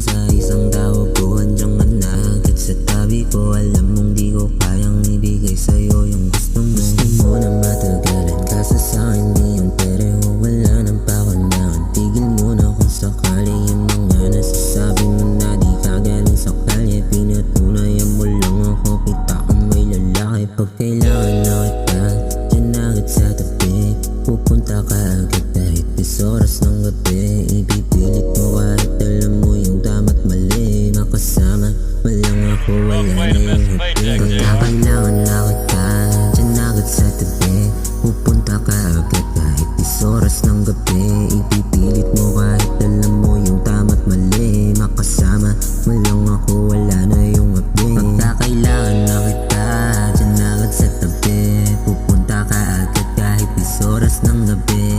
sa isang tawag ko, andiyan ka na agad sa tabi ko. Alam mong di ko kayang ibigay sa'yo yung gusto mo. Gusto mo na matagalan, kaso sa'kin di yung pareho. Wala nang pakundangan, tigil mo na kung sakali yung mga nasasabi mo na di ka galing sa kalye. Pinatunayan mo lang ako, kita kang may lalaki. Pag kailangan na kita, dyan agad sa tabi. Pupunta ka agad kahit 10 oras ng gabi. Ipipilit mo kahit alam mo yung tama't mali. Makasama mo lang ako, wala na yung habi. Pagka kailangan na kita, dyan agad sa tabi. Pupunta ka agad kahit 10 oras ng gabi. Ipipilit mo kahit alam mo yung tama't mali. Makasama mo lang ako, wala na yung habi. Pagka kailangan na kita, dyan agad sa tabi. Pupunta ka agad kahit 10 oras ng gabi.